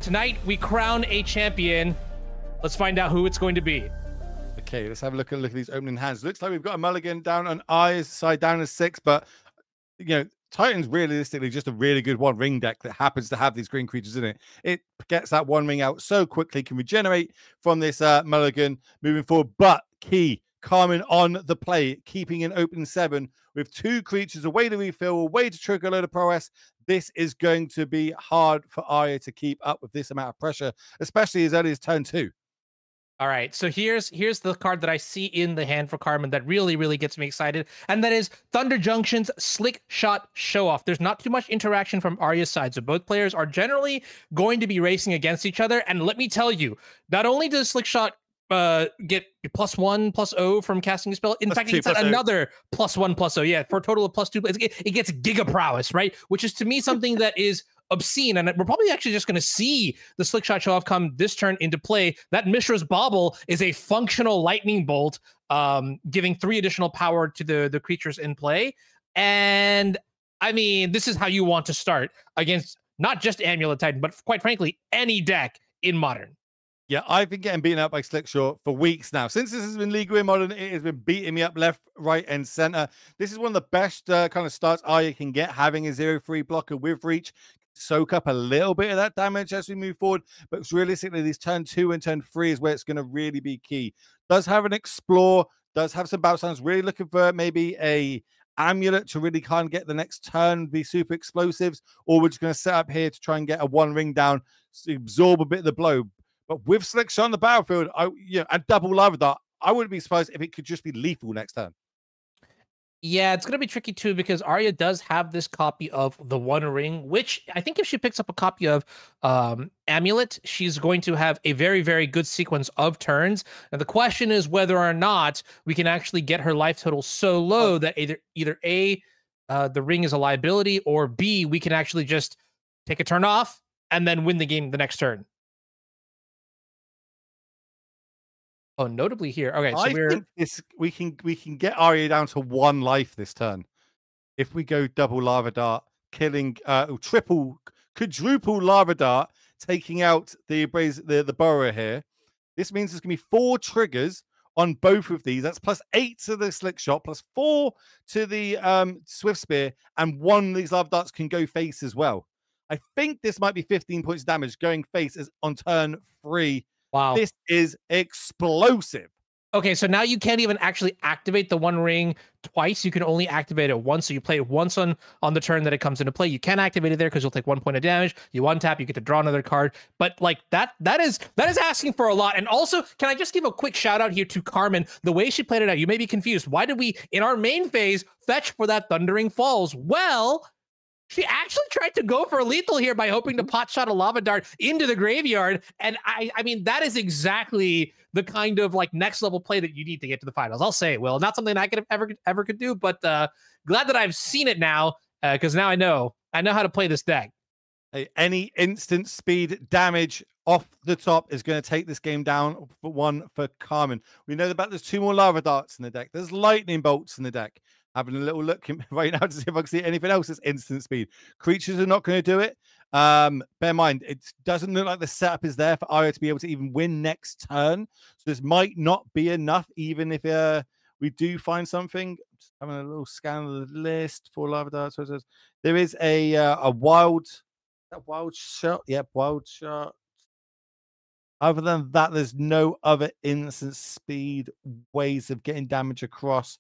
Tonight, we crown a champion. Let's find out who it's going to be. Okay, let's have a look at these opening hands. Looks like we've got a mulligan down on Arya's side, down as 6, but you know, Titan's realistically just a really good one ring deck that happens to have these green creatures in it. It gets that one ring out so quickly, can regenerate from this mulligan moving forward. But key, Carmen on the play, keeping an open 7 with 2 creatures, a way to refill, a way to trigger a load of prowess. This is going to be hard for Arya to keep up with this amount of pressure, especially as early as turn 2. All right, so here's the card that I see in the hand for Carmen that really gets me excited, and that is Thunder Junction's Slick Shot Show Off. There's not too much interaction from Arya's side, so both players are generally going to be racing against each other. And let me tell you, not only does Slick Shot get +1/+0 from casting a spell, in fact, it gets another +1/+0, yeah, for a total of +2. It gets Giga Prowess, right? Which is to me something that is obscene, and we're probably actually just going to see the Slick Shot Show Off come this turn into play. That Mishra's Bauble is a functional lightning bolt, giving 3 additional power to the creatures in play. And I mean, this is how you want to start against not just Amulet Titan, but quite frankly, any deck in Modern. Yeah, I've been getting beaten up by Slickshot for weeks now. Since this has been legal in Modern, it has been beating me up left, right, and center. This is one of the best kind of starts Arya can get, having a 0/3 blocker with reach. Soak up a little bit of that damage as we move forward, but realistically, these turn 2 and turn 3 is where it's going to really be key. Does have an Explore, does have some bounce sounds, really looking for maybe a Amulet to really kind of get the next turn, be super explosives, or we're just going to set up here to try and get a 1 ring down, absorb a bit of the blow. But with Slick Shot on the battlefield, and double Lava Dart, I wouldn't be surprised if it could just be lethal next turn. Yeah, it's going to be tricky too, because Arya does have this copy of the One Ring, which I think if she picks up a copy of Amulet, she's going to have a very good sequence of turns. And the question is whether or not we can actually get her life total so low that either A, the ring is a liability, or B, we can actually just take a turn off and then win the game the next turn. Oh, notably here. Okay, so I think we can get Arya down to 1 life this turn if we go double Lava Dart, killing quadruple Lava Dart, taking out the Boros here. This means there's gonna be 4 triggers on both of these. That's +8 to the Slick Shot, +4 to the Swift Spear, and 1 of these Lava Darts can go face as well. I think this might be 15 points of damage going face as on turn 3. Wow. This is explosive. Okay, so now you can't even actually activate the One Ring twice. You can only activate it once. So you play it once on the turn that it comes into play. You can't activate it there because you'll take 1 point of damage. You untap, you get to draw another card. But like that is asking for a lot. And also, can I just give a quick shout out here to Carmen? The way she played it out, you may be confused. Why did we, in our main phase, fetch for that Thundering Falls? Well, she actually tried to go for lethal here by hoping to pot shot a Lava Dart into the graveyard. And I mean, that is exactly the kind of like next level play that you need to get to the finals. I'll say it, Will. Not something I could have ever could do, but glad that I've seen it now, because now I know how to play this deck. Hey, any instant speed damage off the top is going to take this game down for 1 for Carmen. We know about there's 2 more Lava Darts in the deck. There's Lightning Bolts in the deck. Having a little look right now to see if I can see anything else that's instant speed. Creatures are not going to do it. Bear in mind, it doesn't look like the setup is there for Arya to be able to even win next turn. So this might not be enough, even if we do find something. Just having a little scan of the list for Lava Darts. There is a wild shot. Yep, wild shot. Other than that, there's no other instant speed ways of getting damage across.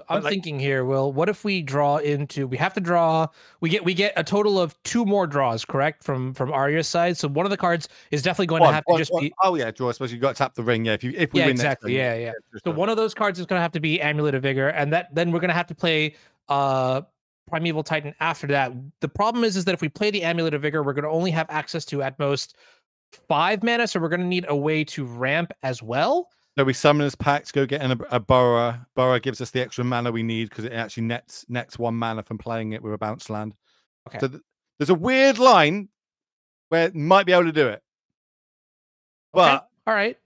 I'm thinking here, Will, what if we draw into, we have to draw, we get a total of 2 more draws, correct? From Arya's side. So one of the cards is definitely going to have to just be, oh yeah, draw. I suppose you've got to tap the ring. Yeah, if we win exactly. Next Yeah. So one of those cards is going to have to be Amulet of Vigor, and then we're going to have to play Primeval Titan after that. The problem is that if we play the Amulet of Vigor, we're going to only have access to at most 5 mana, so we're going to need a way to ramp as well. So we Summoner's Pact, go get in a Boros. Boros gives us the extra mana we need because it actually nets 1 mana from playing it with a bounce land. Okay. So there's a weird line where it might be able to do it. But okay. All right.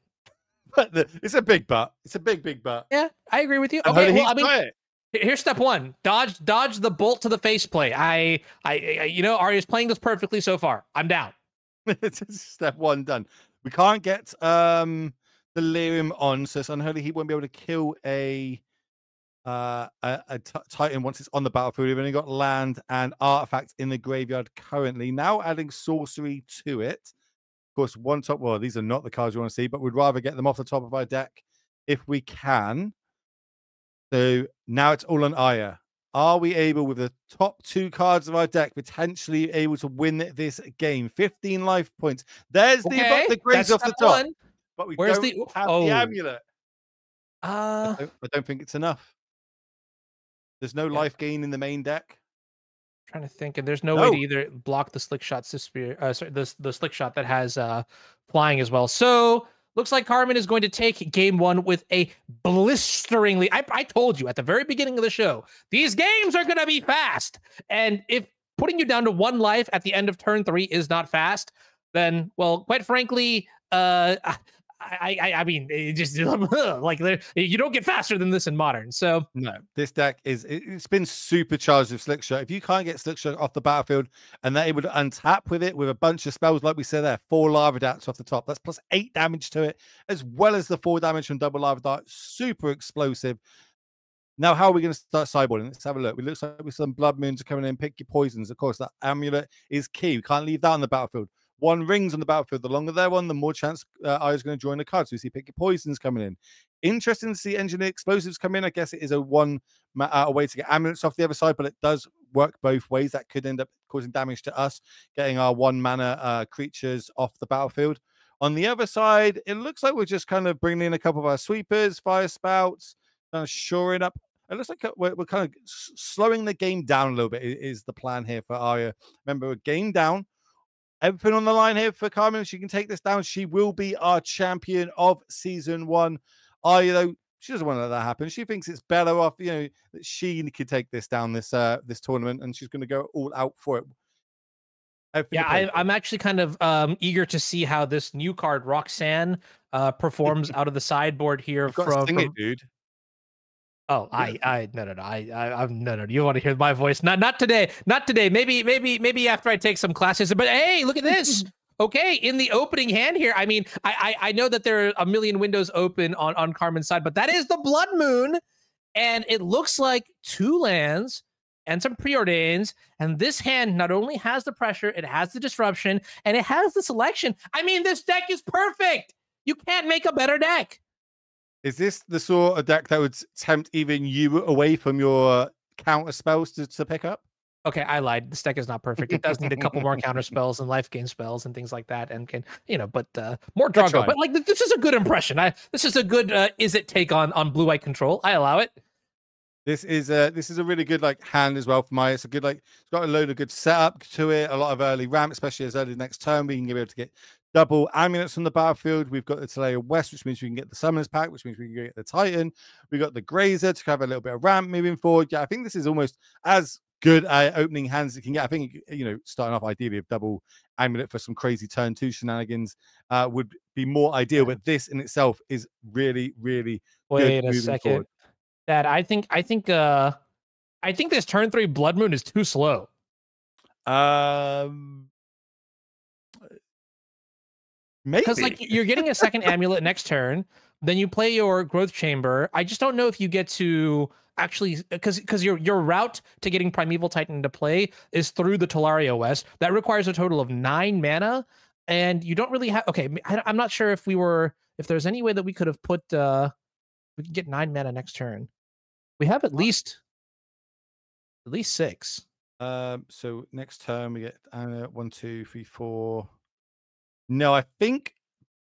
But it's a big but. It's a big but. Yeah, I agree with you. Okay, well, I mean, here's step 1. Dodge the bolt to the face play. I Arya's playing this perfectly so far. I'm down. It's step 1 done. We can't get delirium on, so it's unholy. He won't be able to kill a Titan once it's on the battlefield. We've only got land and artifacts in the graveyard currently. Now adding sorcery to it. Of course, one top. Well, these are not the cards we want to see, but we'd rather get them off the top of our deck if we can. So now it's all on Arya. Are we able, with the top 2 cards of our deck, potentially able to win this game? 15 life points. There's the graze off the top. But we don't have the amulet. I don't think it's enough. There's no life gain in the main deck. Trying to think, and there's no way to either block the slick shot sorry, the slick shot that has flying as well. So looks like Carmen is going to take game 1 with a blisteringly. I told you at the very beginning of the show, these games are going to be fast. And if putting you down to 1 life at the end of turn 3 is not fast, then, well, quite frankly, I mean, it just like you don't get faster than this in Modern. So no, this deck it's been supercharged with Slickshot. If you can't get Slickshot off the battlefield and they're able to untap with it with a bunch of spells, like we said there, 4 lava darts off the top, that's plus 8 damage to it, as well as the 4 damage from double lava dart. Super explosive. Now, how are we going to start sideboarding? Let's have a look. It looks like with some blood moons are coming in. Pick your poisons. Of course, that amulet is key. We can't leave that on the battlefield. 1 rings on the battlefield. The longer they're on, the more chance Arya's going to join the card. So we see pick your poisons coming in. Interesting to see engineer explosives come in. I guess it is a way to get amulets off the other side, but it does work both ways. That could end up causing damage to us, getting our 1 mana creatures off the battlefield. On the other side, it looks like we're just kind of bringing in a couple of our sweepers, fire spouts, kind of shoring up. It looks like we're kind of slowing the game down a little bit is the plan here for Arya. Remember, we're game down. Everything on the line here for Carmen. She can take this down. She will be our champion of season 1. Arya, though, she doesn't want to let that happen. She thinks it's better off, that she could take this down this tournament, and she's going to go all out for it. Yeah, I'm actually kind of eager to see how this new card Roxanne performs out of the sideboard here. From it, dude. Oh, no. You want to hear my voice? Not today. Not today. Maybe after I take some classes. But hey, look at this. Okay, in the opening hand here. I mean, I know that there are a million windows open on Carmen's side, but that is the Blood Moon, and it looks like 2 lands and some preordains. And this hand not only has the pressure, it has the disruption, and it has the selection. I mean, this deck is perfect. You can't make a better deck. Is this the sort of deck that would tempt even you away from your counter spells to pick up? Okay, I lied. This deck is not perfect. It does need a couple more counter spells and life gain spells and things like that, and can but more draw go. But like this is a good impression. This is a good Izzet take on blue white control. I allow it. This is a really good hand as well for Maya. It's a good it's got a load of good setup to it. A lot of early ramp, especially as early next turn. We can be able to get double amulets on the battlefield. We've got the Talaya West, which means we can get the Summoners Pack, which means we can get the Titan. We got the Grazer to have a little bit of ramp moving forward. Yeah, I think this is almost as good opening hands as it can get. I think starting off ideally with double amulet for some crazy turn 2 shenanigans would be more ideal. But this in itself is really, really good. Wait a second. Forward. Dad, I think this turn 3 Blood Moon is too slow. Maybe, because you're getting a second amulet next turn, then you play your Growth Chamber. I just don't know if you get to actually, because your route to getting Primeval Titan into play is through the Talaria West. That requires a total of 9 mana, and you don't really have. Okay, I'm not sure if there's any way that we could have put. We can get 9 mana next turn. We have at least 6. So next turn we get 1, 2, 3, 4. No, I think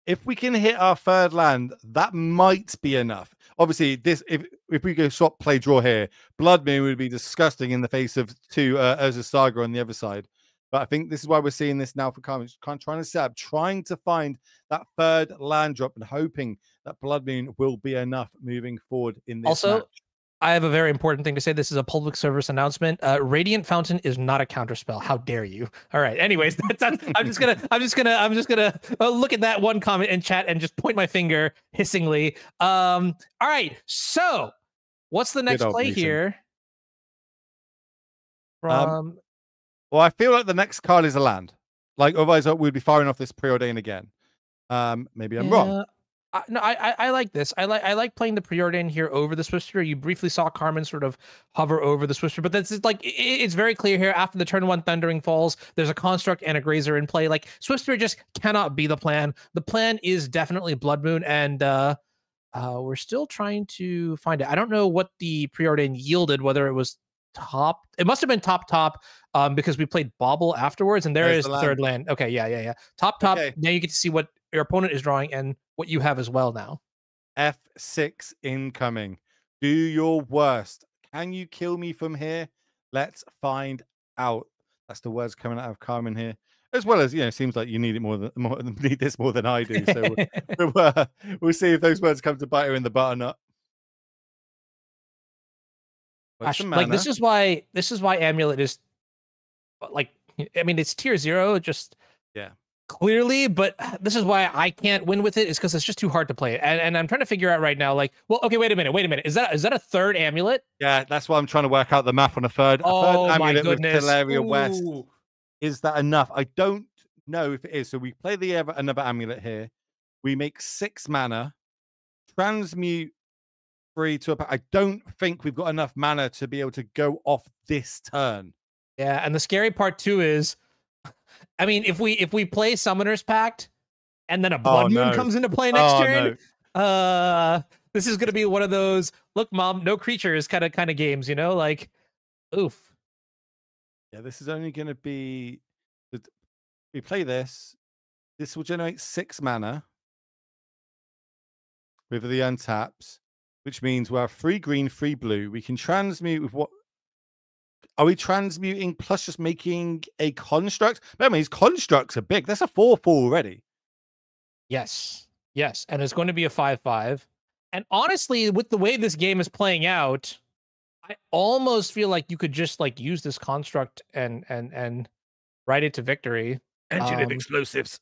if we can hit our 3rd land, that might be enough. Obviously, if we go swap, play, draw here, Blood Moon would be disgusting in the face of 2 Urza Saga on the other side. But I think this is why we're seeing this now for Carmen. Trying to set up, trying to find that 3rd land drop and hoping that Blood Moon will be enough moving forward in this match. I have a very important thing to say. This is a public service announcement. Radiant Fountain is not a counterspell. How dare you? All right. Anyways, I'm just gonna look at that one comment in chat and just point my finger hissingly. All right. So, what's the next play here? Well, I feel like the next card is a land. Like otherwise, we'd be firing off this preordain again. Maybe I'm wrong. No, I like this. I like playing the preordain here over the Swifter. You briefly saw Carmen sort of hover over the Swifter, but that's like it's very clear here. After the turn 1 Thundering falls, there's a Construct and a Grazer in play. Like Swifter just cannot be the plan. The plan is definitely Blood Moon, and we're still trying to find it. I don't know what the preordain yielded, whether it was top. It must have been top, because we played Bauble afterwards, and there's the third land. Okay, yeah. Top. Okay. Now you get to see what your opponent is drawing and what you have as well now. F6 incoming. Do your worst. Can you kill me from here? Let's find out. That's the words coming out of Carmen here. As well as, you know, seems like you need it need this more than I do. So we'll see if those words come to bite her in the butt or not. Like this is why Amulet is like, I mean, it's tier 0, just clearly, but this is why I can't win with it, is because it's just too hard to play. And I'm trying to figure out right now, like, well, okay, wait a minute. Is that a third Amulet? Yeah, that's why I'm trying to work out the math on a third. Oh, a third my Amulet goodness. with Teleria West. Is that enough? I don't know if it is. So we play another Amulet here. We make 6 mana, transmute 3 to a. I don't think we've got enough mana to be able to go off this turn. Yeah, and the scary part too is, I mean, if we play Summoner's Pact and then a Blood Moon comes into play next turn, this is going to be one of those, look, mom, no creatures kind of games, you know, like, oof. Yeah, this is only going to be, we play this will generate 6 mana with the untaps, which means we'll have 3 green, 3 blue. We can transmute with what? Are we transmuting plus just making a construct? That means constructs are big. That's a 4/4 already. Yes. And it's going to be a 5/5. And honestly, with the way this game is playing out, I almost feel like you could just like use this construct and ride it to victory. Engineered explosives.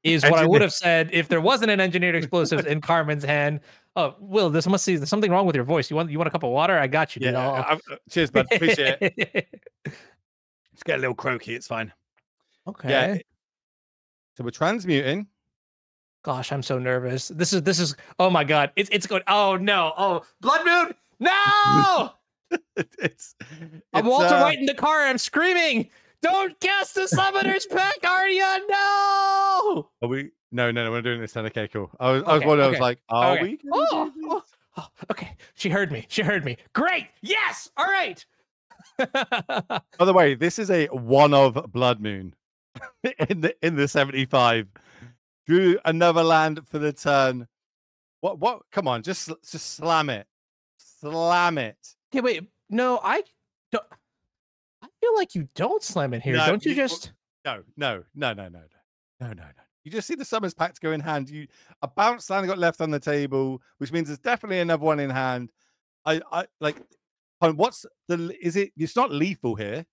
Is what I would have said if there wasn't an engineered explosives in Carmen's hand. Oh, Will, there's something wrong with your voice. You want a cup of water? I got you. Yeah, cheers, bud. Appreciate it. Just get a little croaky. It's fine. Okay. Yeah. So we're transmuting. Gosh, I'm so nervous. This is. Oh my God. It's going. Oh no. Oh, Blood Moon. No. I'm Walter White in the car. I'm screaming. Don't cast the Summoner's Pact, Arya! No! Are we? No, we're doing this then. Okay, cool. I was wondering, I was like, are we? Oh, okay. She heard me. Great! Yes! All right! By the way, this is a one of Blood Moon in the 75. Drew another land for the turn. What? Come on, just slam it. Slam it. Okay, wait. No, I don't. I feel like you don't slam it here. No, don't you just? No. You just see the Summoner's Pact go in hand. A bounce land got left on the table, which means there's definitely another one in hand. I like. What's the? Is it? It's not lethal here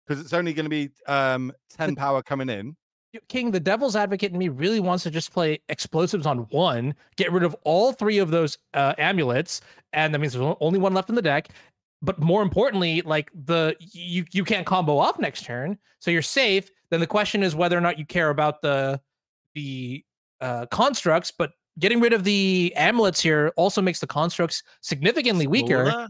because it's only going to be 10 power coming in. King, the devil's advocate in me really wants to just play explosives on 1, get rid of all 3 of those amulets, and that means there's only 1 left in the deck. But more importantly, like you can't combo off next turn, so you're safe. Then the question is whether or not you care about the constructs. But getting rid of the amulets here also makes the constructs significantly weaker.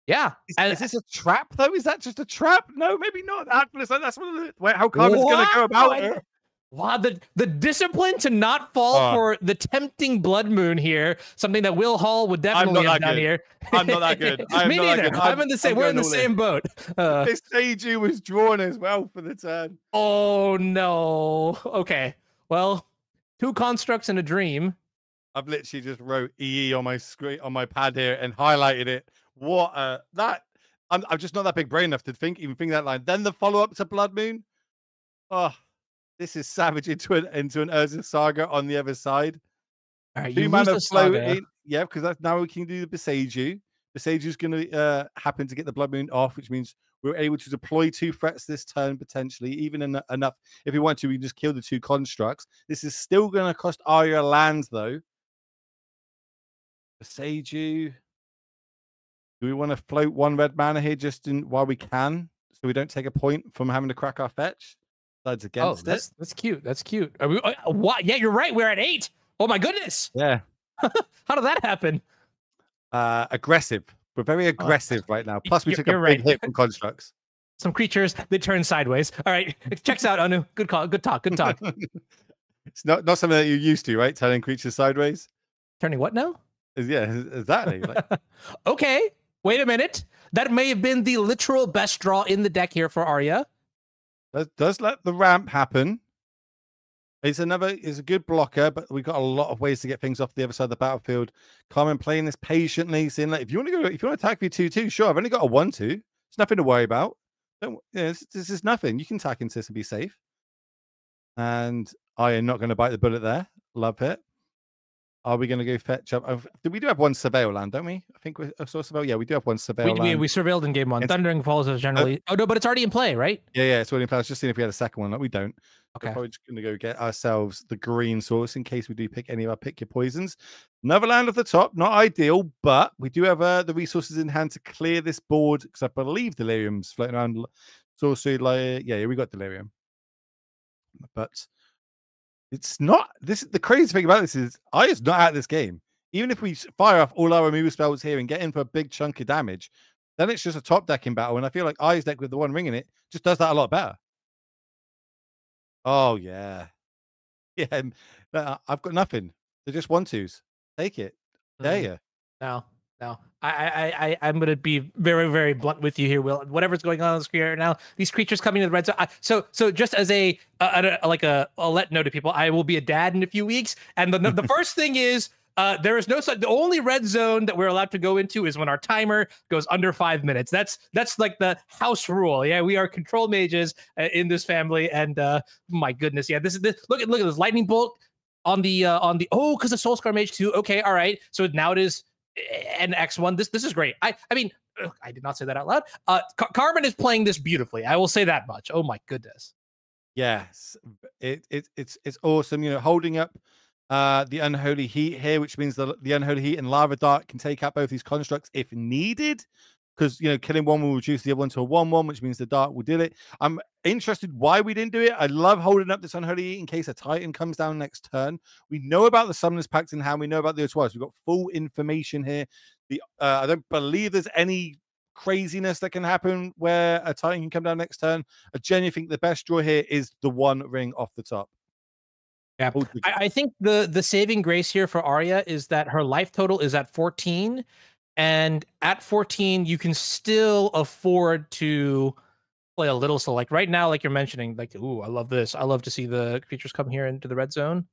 Yeah. Is this a trap though? Is that just a trap? No, maybe not. That's how Carmen's going to go about it. Wow, the discipline to not fall for the tempting Blood Moon here, something that Will Hall would definitely have done here. I'm not that good. Me neither. I'm in the same. We're in the same boat. This Seiju was drawn as well for the turn. Oh no. Okay. Well, 2 constructs and a dream. I've literally just wrote EE on my screen on my pad here and highlighted it. What that? I'm just not that big brain enough to think that line. Then the follow up to Blood Moon. Oh. This is savage into an Urza Saga on the other side. All right, 2 mana flow in. Yeah, because now we can do the Beseiju. Beseiju's going to happen to get the Blood Moon off, which means we're able to deploy 2 threats this turn, potentially. Even enough. If we want to, we can just kill the 2 constructs. This is still going to cost Arya lands, though. Beseiju. Do we want to float 1 red mana here just while we can? so we don't take a point from having to crack our fetch. That's against it. That's cute. That's cute. Are we, what? Yeah, you're right. We're at 8. Oh my goodness. Yeah. How did that happen? Aggressive. We're very aggressive right now. Plus, we took a big hit from constructs. Some creatures, they turn sideways. All right. It checks out, Anu. Good call. Good talk. Good talk. It's not something that you're used to, right? Turning creatures sideways. Turning what now? Yeah, exactly. Like... Okay. Wait a minute. That may have been the literal best draw in the deck here for Arya. Does let the ramp happen. It's a good blocker, but we've got a lot of ways to get things off the other side of the battlefield. Carmen playing this patiently, saying like, if you want to attack me 2/2, sure. I've only got a 1/2. It's nothing to worry about. This is nothing. You can attack into this and be safe. And I am not going to bite the bullet there. Love it. Are we going to go fetch up? We do have one surveil land, don't we? I think we saw surveil. Yeah, we do have one surveil land. We surveilled in game 1. Thundering Falls is generally... oh, no, but it's already in play, right? Yeah, it's already in play. I was just seeing if we had a second one. Like, we don't. Okay. We're probably just going to go get ourselves the green source in case we do pick any of our pick your poisons. Another land off the top. Not ideal, but we do have the resources in hand to clear this board because I believe Delirium's floating around. Sorcery, yeah, we got Delirium. But... it's not this. The crazy thing about this is Arya's not out of this game. Even if we fire off all our removal spells here and get in for a big chunk of damage, then it's just a top deck in battle. And I feel like Arya's deck with the one ring in it just does that a lot better. Oh yeah, yeah. I've got nothing. They're just 1/2s. Take it. There you. No. I'm going to be very, very blunt with you here, Will. Whatever's going on the screen right now, these creatures coming to the red zone. So just as a let know to people, I will be a dad in a few weeks, and the first thing is there is no such. The only red zone that we're allowed to go into is when our timer goes under 5 minutes. That's like the house rule. Yeah, we are control mages in this family, and my goodness, yeah, this. Look at this lightning bolt on the because of Soulscar Mage 2. Okay, all right. So now it is an X1. This is great. I mean, I did not say that out loud. Carmen is playing this beautifully. I will say that much. Oh my goodness. Yes, it's awesome. You know, holding up the Unholy Heat here, which means the Unholy Heat and Lava Dart can take out both these constructs if needed. Because, you know, killing one will reduce the other one to a 1/1, which means the Dart will do it. I'm interested why we didn't do it. I love holding up this Unholy Heat in case a Titan comes down next turn. We know about the Summoners Pact and how we know about the Eduardo. We've got full information here. I don't believe there's any craziness that can happen where a Titan can come down next turn. I genuinely think the best draw here is the one ring off the top. Yeah, I think the saving grace here for Arya is that her life total is at 14. And at 14, you can still afford to play a little. So like right now, like you're mentioning, like, ooh, I love this. I love to see the creatures come here into the red zone.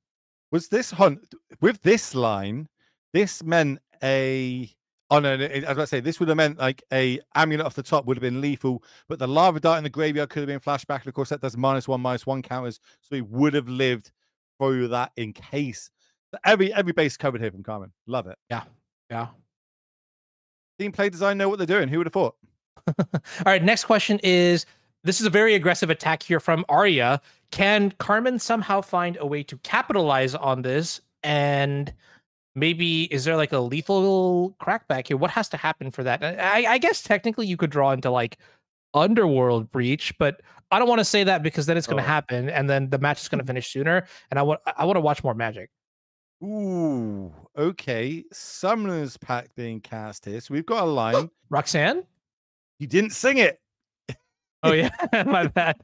Was this hunt with this line? This meant I was about to say this would have meant like a amulet off the top would have been lethal, but the Lava Dart in the graveyard could have been flashback. And of course, that does -1/-1 counters, so he would have lived through that in case. Every base covered here from Carmen. Love it. Yeah. Team play design know what they're doing. Who would have thought? All right, next question is, this is a very aggressive attack here from Arya. Can Carmen somehow find a way to capitalize on this? And maybe, is there like a lethal crackback here? What has to happen for that? I guess technically you could draw into like Underworld Breach, but I don't want to say that because then it's going to happen and then the match is going to finish sooner. And I want to watch more Magic. Ooh, okay. Summoner's Pact being cast here. So we've got a line. Roxanne? You didn't sing it. Oh, yeah. My bad.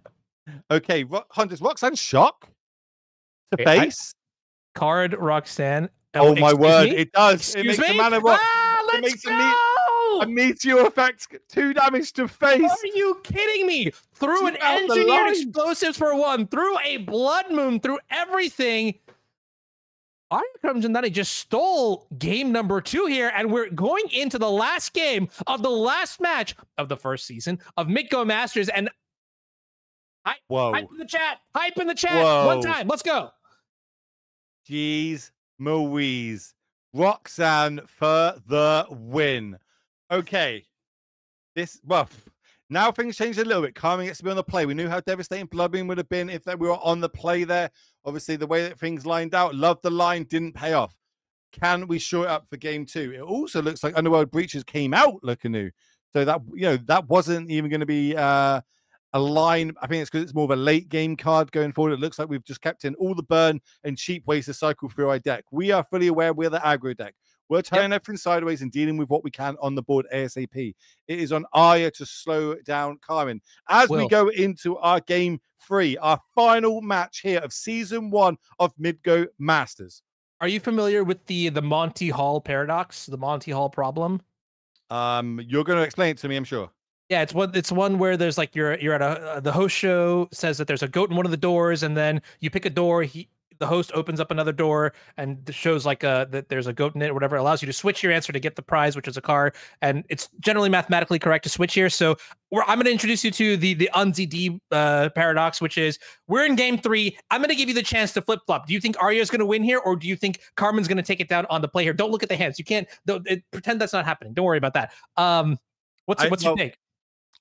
Okay. Hunters, Roxanne shock to face. Card Roxanne. Oh, my word. It does. Excuse it makes me? a mana rock. Let's go! A meteor effect. 2 damage to face. Are you kidding me? Through an engineered explosives for 1, through a blood moon, through everything. Arya Karamchandani just stole game number 2 here, and we're going into the last game of the last match of the first season of MTGO Masters. And hype in the chat. Hype in the chat. Whoa. One time. Let's go. Jeez Louise. Roxanne for the win. Okay. Now things changed a little bit. Carmen gets to be on the play. We knew how devastating Bloodbeam would have been if we were on the play there. Obviously, the way that things lined out, loved the line, didn't pay off. Can we shore it up for game 2? It also looks like Underworld Breaches came out looking new. So that, that wasn't even going to be a line. I think it's because it's more of a late game card going forward. It looks like we've just kept in all the burn and cheap ways to cycle through our deck. We are fully aware we're the aggro deck. We're turning everything sideways and dealing with what we can on the board ASAP. It is on Arya to slow down Carmen. As we go into our game 3, our final match here of season 1 of MTGO Masters. Are you familiar with the Monty Hall paradox, the Monty Hall problem? You're going to explain it to me, I'm sure. Yeah, it's one where there's like you're at the host show says that there's a goat in one of the doors, and then you pick a door. The host opens up another door and shows like that there's a goat in it or whatever. It allows you to switch your answer to get the prize, which is a car, and it's generally mathematically correct to switch here. So I'm going to introduce you to the UNZD paradox, which is we're in game 3. I'm going to give you the chance to flip flop. Do you think Arya's going to win here, or do you think Carmen's going to take it down on the play here? Don't look at the hands. You can't pretend that's not happening. Don't worry about that. What's your take?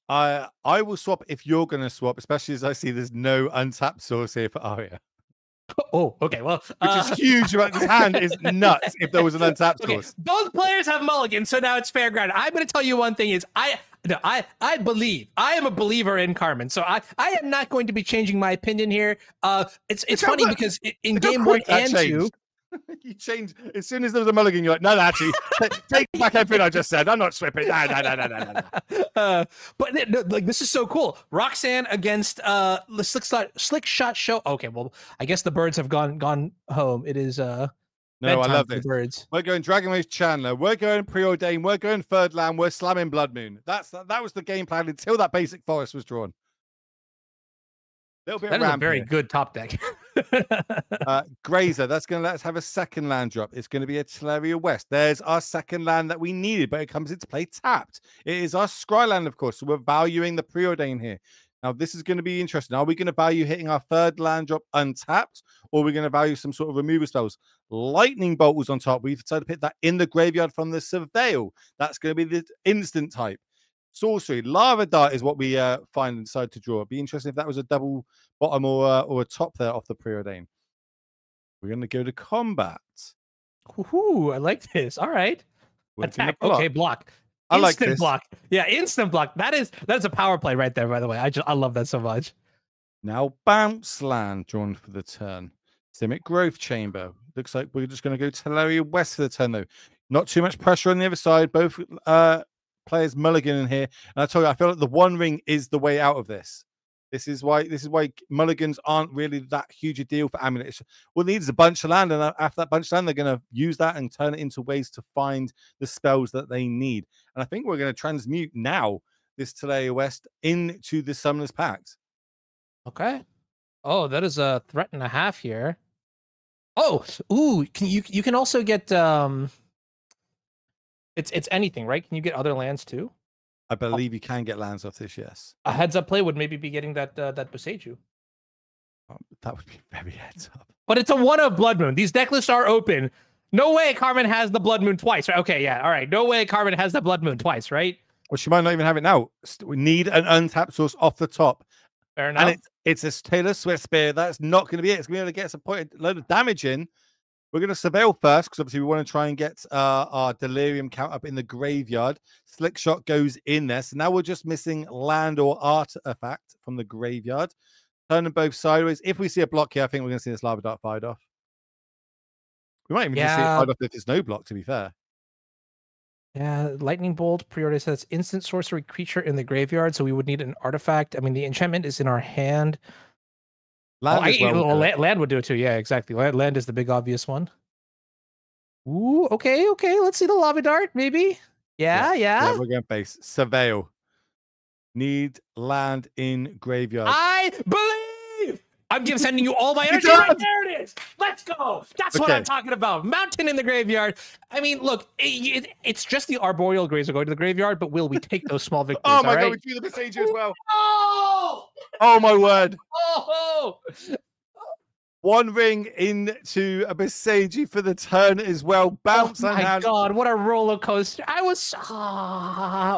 I will swap if you're going to swap, especially as I see there's no untapped source here for Arya. Oh, okay. Well, which is huge. Right? This hand is nuts. If there was an untapped source, both players have mulligans, so now it's fair ground. I'm going to tell you one thing: is I believe I am a believer in Carmen, so I am not going to be changing my opinion here. It's funny because in game 1 and 2. You change as soon as there was a mulligan. You're like, no, actually, take back everything I just said. I'm not swapping. No. But like, this is so cool. Roxanne against the slick shot show. Okay, well, I guess the birds have gone home. It is no, I love it. Birds. We're going Dragon Race Chandler. We're going Preordained. We're going Third Land. We're slamming Blood Moon. That was the game plan until that basic forest was drawn. That is a very good top deck. Grazer, that's going to let us have a second land drop. It's going to be a Teleria West. There's our second land that we needed, but it comes into play tapped. It is our Scry land, of course, so we're valuing the Preordain here. Now, this is going to be interesting. Are we going to value hitting our third land drop untapped, or are we going to value some sort of removal spells? Lightning Bolt was on top. We've decided to pick that in the graveyard from the Surveil. That's going to be the instant type. Sorcery, Lava Dart is what we find inside to draw. It'd be interesting if that was a double bottom or a top there off the Preordain. We're going to go to combat. Ooh, I like this. All right. Attack. Okay, block. I like this. Block. Yeah, instant block. That's a power play right there, by the way. I love that so much. Now, bounce land drawn for the turn. Simic Growth Chamber. Looks like we're just going to go Teleria West for the turn, though. Not too much pressure on the other side. Both players mulligan in here, and I tell you, I feel like the One Ring is the way out of this. This is why mulligans aren't really that huge a deal for Amulet. What it needs is a bunch of land, and after that bunch of land, they're going to use that and turn it into ways to find the spells that they need. And I think we're going to transmute now this Teleria West into the Summoner's Pact. Okay. Oh, that is a threat and a half here. Oh, ooh, you can also get It's anything, right? Can you get other lands too? I believe you can get lands off this, yes. A heads-up play would maybe be getting that Boseiju. That would be very heads up. But it's a one of Blood Moon. These deck lists are open. No way Carmen has the Blood Moon twice, right? Okay, yeah, all right. No way Carmen has the Blood Moon twice, right? Well, she might not even have it now. We need an untapped source off the top. Fair enough. And it's a Taylor Swift spear. That's not going to be it. It's going to be able to get us a load of damage in. We're going to Surveil first, because obviously we want to try and get our Delirium count up in the graveyard. Slick Shot goes in there. So now we're just missing land or artifact from the graveyard. Turn them both sideways. If we see a block here, I think we're going to see this Lava Dart fired off. We might even just see it fired off if there's no block, to be fair. Yeah, Lightning Bolt, Preordain says instant sorcery creature in the graveyard, so we would need an artifact. I mean, the enchantment is in our hand. Land would do it too. Yeah, exactly. Land is the big obvious one. Ooh, okay. Let's see the Lava Dart, maybe. Yeah. We're going base. Surveil. Need land in graveyard. I believe. I'm sending you all my energy. Right there it is. Let's go. That's what I'm talking about. Mountain in the graveyard. I mean, look, it's just the Arboreal Graves are going to the graveyard, but will we take those small victories? Oh my God, we do the Boseiju as well. Oh! Oh my word. Oh! One ring into a Boseiju for the turn as well. Bounce on hand. Oh my God, what a roller coaster. I was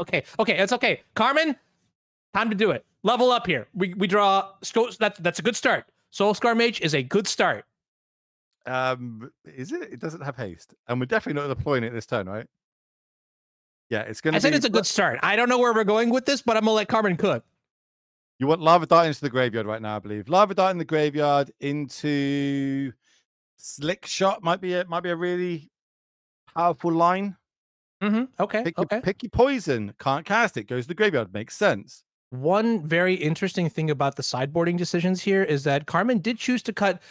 okay, it's okay. Carmen, time to do it. Level up here. We draw. That's a good start. Soul Scar Mage is a good start. Is it? It doesn't have haste, and we're definitely not deploying it this turn, right? Yeah, it's going to I said it's a good start. I don't know where we're going with this, but I'm gonna let Carmen cook. You want Lava Dart into the graveyard right now, I believe. Lava Dart in the graveyard into Slick Shot might be a really powerful line. Okay. Pick your poison. Can't cast it. Goes to the graveyard. Makes sense. One very interesting thing about the sideboarding decisions here is that Carmen did choose to cut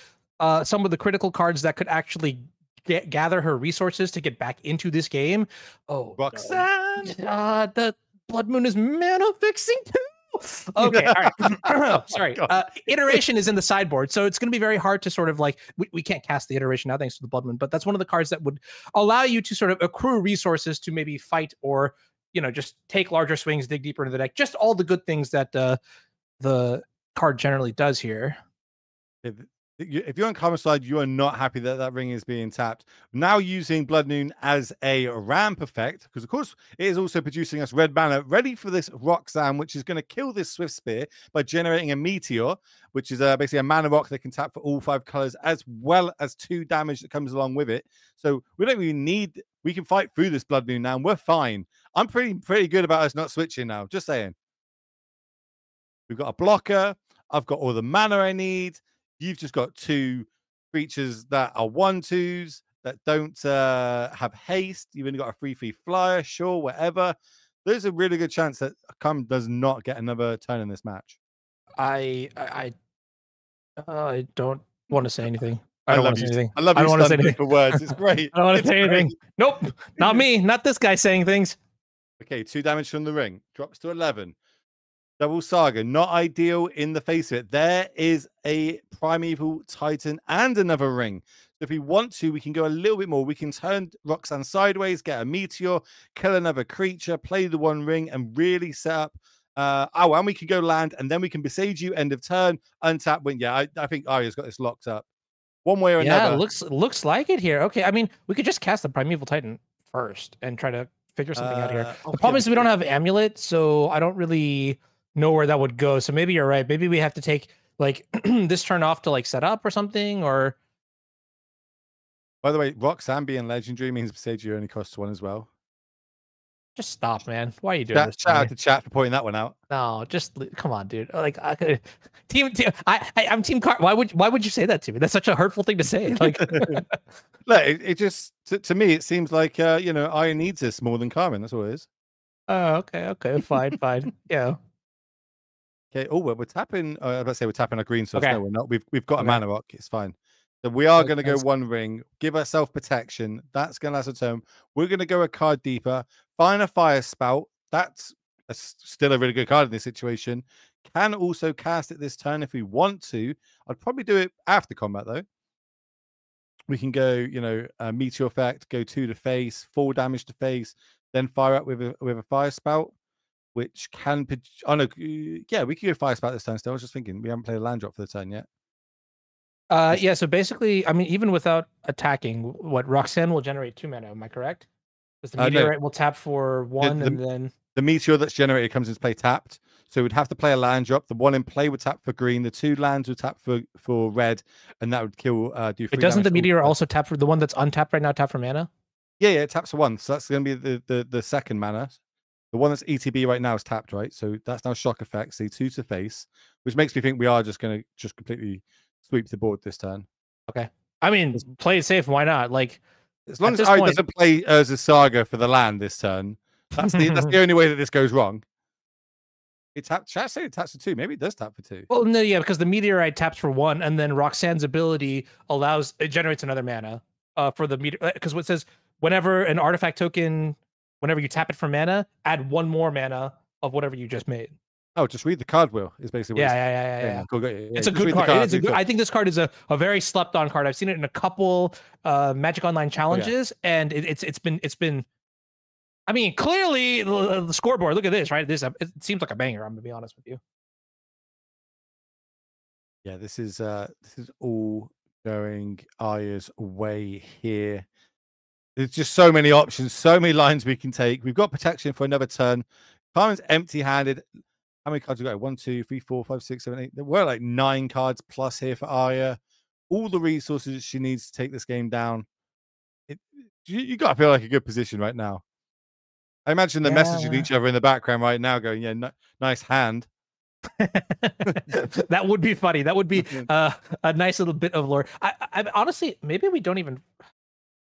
some of the critical cards that could actually gather her resources to get back into this game. Oh, Roxanne! The Blood Moon is mana fixing too. Okay, all right. Sorry. Iteration is in the sideboard, so it's going to be very hard to sort of like we can't cast the iteration now thanks to the Blood Moon, but that's one of the cards that would allow you to sort of accrue resources to maybe fight or just take larger swings, dig deeper into the deck. Just all the good things that the card generally does here. If you're on Carmen's side, you are not happy that that ring is being tapped. Now using Blood Moon as a ramp effect, because of course it is also producing us red mana ready for this Roxanne, which is going to kill this Swift Spear by generating a Meteor, which is basically a mana rock that can tap for all 5 colors, as well as 2 damage that comes along with it. So we don't really need, we can fight through this Blood Moon now, and we're fine. I'm pretty good about us not switching now, just saying. We've got a blocker. I've got all the mana I need. You've just got 2 creatures that are 1/2s that don't have haste. You've only got a 3/3 flyer, sure, whatever. There's a really good chance that Carmen does not get another turn in this match. I don't want to say anything. I don't want to say anything. I love you stumbling for words. It's great. I don't want to say anything. Nope, not me. Not this guy saying things. Okay, 2 damage from the ring. Drops to 11. Double Saga, not ideal in the face of it. There is a Primeval Titan and another ring. So if we want to, we can go a little bit more. We can turn Roxanne sideways, get a Meteor, kill another creature, play the 1 ring, and really set up. And we can go land, and then we can Besage you, end of turn, untap, win. Yeah, I think Arya's got this locked up. One way or another. Yeah, looks like it here. Okay, I mean, we could just cast the Primeval Titan first and try to figure something out here. The problem is we don't have Amulet, so I don't really know where that would go. So maybe you're right. Maybe we have to take like this turn off to like set up or something. Or by the way, Roxanne being legendary means Besage you only costs 1 as well. Just stop, man. Why are you doing this? Shout out to chat for pointing that one out. No, just come on, dude. Like, I'm Team Car. Why would you say that to me? That's such a hurtful thing to say. Like, look, it just to me it seems like Arya needs this more than Carmen. That's all it is. Oh, okay, fine, yeah. Okay. Oh, we're tapping. Let's say we're tapping a green source. Okay. No, we're not. We've got a mana rock. It's fine. So we are going to go 1 ring. Give ourselves protection. That's going to last a turn. We're going to go a card deeper. Find a Fire Spout. That's still a really good card in this situation. Can also cast it this turn if we want to. I'd probably do it after combat though. We can go, a Meteor effect, go 2 to face, 4 damage to face, then fire up with a Fire Spout, which can. Oh no, yeah, we could go Fire Spout this turn. Still, I was just thinking we haven't played a land drop for the turn yet. Yeah. So basically, I mean, even without attacking, what Roxanne will generate 2 mana. Am I correct? Because the Meteorite will tap for 1, and then the Meteor that's generated comes into play tapped. So we'd have to play a land drop. The 1 in play would tap for green. The 2 lands would tap for red, and that would kill. Do 3 doesn't the Meteor also tap for the one that's untapped right now? Tap for mana. Yeah, it taps for 1. So that's going to be the second mana. The one that's ETB right now is tapped, right? So that's now shock effect. See 2 to face, which makes me think we are just going to completely sweep the board this turn. Okay. I mean, play it safe. Why not? Like, as long as Ari doesn't play Urza's Saga for the land this turn, that's the only way that this goes wrong. It taps. Should I say it taps for 2? Maybe it does tap for 2. Well, no, yeah, because the Meteorite taps for 1, and then Roxanne's ability generates another mana for the meteor. Because what says whenever an artifact token, whenever you tap it for mana, add 1 more mana of whatever you just made. Oh, just read the card wheel is basically what yeah. Cool. It's a good card. I think this card is a very slept on card. I've seen it in a couple Magic Online challenges, and it's been. I mean, clearly the scoreboard. Look at this, right? It seems like a banger. I'm gonna be honest with you. Yeah, this is all going Arya's way here. There's just so many options, so many lines we can take. We've got protection for another turn. Carmen's empty-handed. How many cards we got? 1, 2, 3, 4, 5, 6, 7, 8. There were like 9 cards plus here for Arya. All the resources she needs to take this game down. You got to feel like a good position right now. I imagine they're messaging each other in the background right now, going, "Yeah, nice hand." That would be funny. That would be a nice little bit of lore. I honestly, maybe we don't even.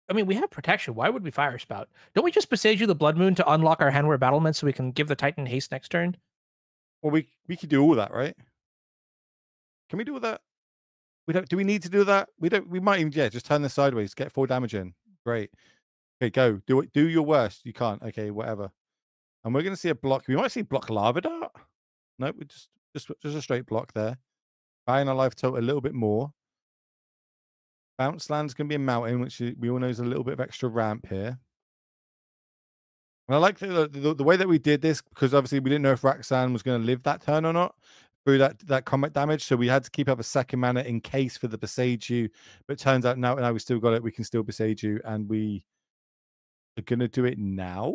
I mean, we have protection. Why would we Fire Spout? Don't we just Besage you the Blood Moon to unlock our Handwear Battlement so we can give the Titan haste next turn? Well, we could do all that, right? Can we do all that? We don't. Do we need to do that? We don't. We might even just turn this sideways, get 4 damage in. Great. Okay, go. Do it. Do your worst. You can't. Okay, whatever. And we're gonna see a block. We might see block Lava Dart. No, we just a straight block there. Buying our life total a little bit more. Bounce land's gonna be a mountain, which we all know is a little bit of extra ramp here. And I like the way that we did this, because obviously we didn't know if Raxan was going to live that turn or not through that combat damage. So we had to keep up a second mana in case for the Besage you. But it turns out now we still got it. We can still Besage you, and we are going to do it now.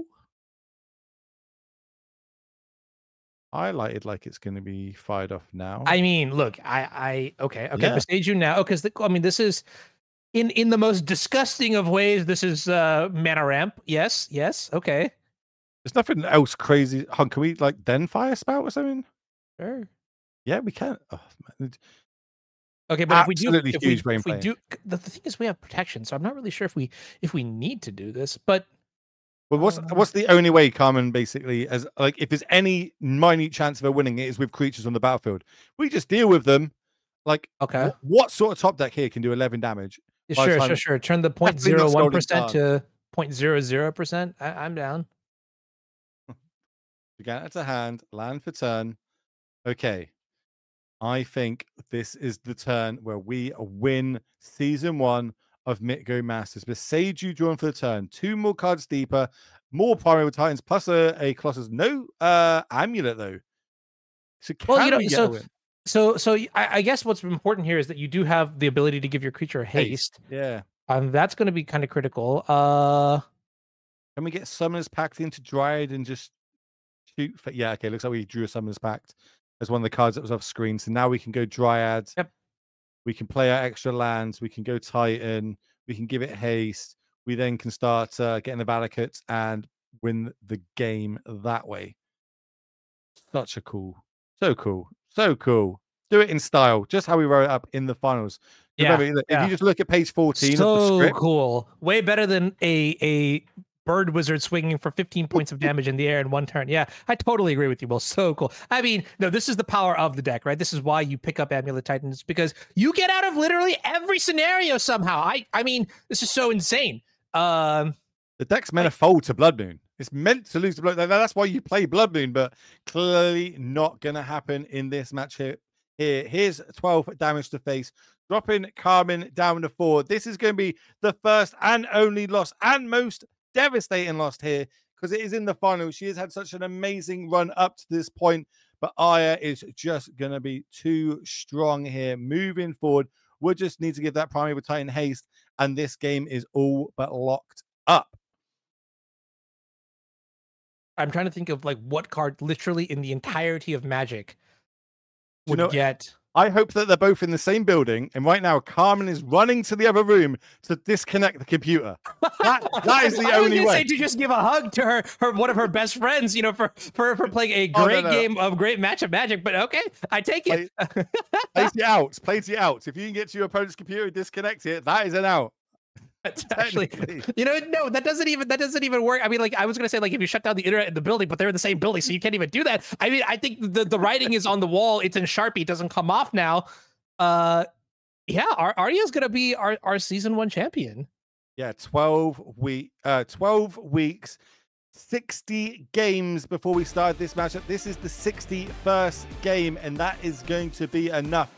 Highlighted like it's going to be fired off now. I mean, look, okay, yeah. Besage you now. Because I mean, this is in the most disgusting of ways. This is mana ramp. Yes, okay. There's nothing else crazy. Can we like then Fire Spout or something? Sure. Yeah, we can. Oh, okay, but absolutely if we do, the thing is we have protection, so I'm not really sure if we need to do this. But what's the only way, Carmen? Basically, as like if there's any minute chance of her winning, it is with creatures on the battlefield. We just deal with them. Like, okay, what sort of top deck here can do 11 damage? Sure. Turn the 0.01% to 0.00%. I'm down. You get it to hand, land for turn. Okay. I think this is the turn where we win season 1 of MTGO Masters. Besage you drawn for the turn. 2 more cards deeper, more Primary Titans, plus a Colossus. No Amulet though. So So I guess what's important here is that you do have the ability to give your creature haste. Yeah. That's going to be kind of critical. Can we get Summoners Pact into Dryad and just shoot for... Yeah, okay, looks like we drew a Summoners Pact as one of the cards that was off screen. So now we can go Dryad. Yep. We can play our extra lands. We can go Titan. We can give it haste. We then can start getting the Valakuts and win the game that way. So cool. So cool. Do it in style, just how we wrote it up in the finals. Remember, if you just look at page 14 of the script, cool. Way better than a bird wizard swinging for 15 points of damage in the air in one turn. Yeah, I totally agree with you, Will. So cool. I mean, no, this is the power of the deck, right? This is why you pick up Amulet Titans, because you get out of literally every scenario somehow. I mean, this is so insane. The deck's meant to fold to Blood Moon. It's meant to lose to Blood Moon. That's why you play Blood Moon, but clearly not going to happen in this match here. Here's 12 damage to face, dropping Carmen down to 4. This is going to be the first and only loss, and most devastating loss here, because it is in the final. She has had such an amazing run up to this point, but Arya is just going to be too strong here. Moving forward, we'll just need to give that Primary Titan haste, and this game is all but locked up. I'm trying to think of like what card literally in the entirety of Magic would get. I hope that they're both in the same building, and right now Carmen is running to the other room to disconnect the computer. That is the only way. Say to just give a hug to her one of her best friends, you know, for playing a great game of great match of Magic. But okay, I take it. Plays you out. Plays you out. If you can get to your opponent's computer and disconnect it, that is an out. Actually, you know, no, that doesn't even work. I mean, like, I was gonna say, like, if you shut down the internet in the building, but they're in the same building, so you can't even do that. I mean, I think the writing is on the wall. It's in Sharpie. It doesn't come off now. Yeah, Arya's gonna be our season 1 champion. Yeah, 12 weeks, 60 games before we started this matchup. This is the 61st game, and that is going to be enough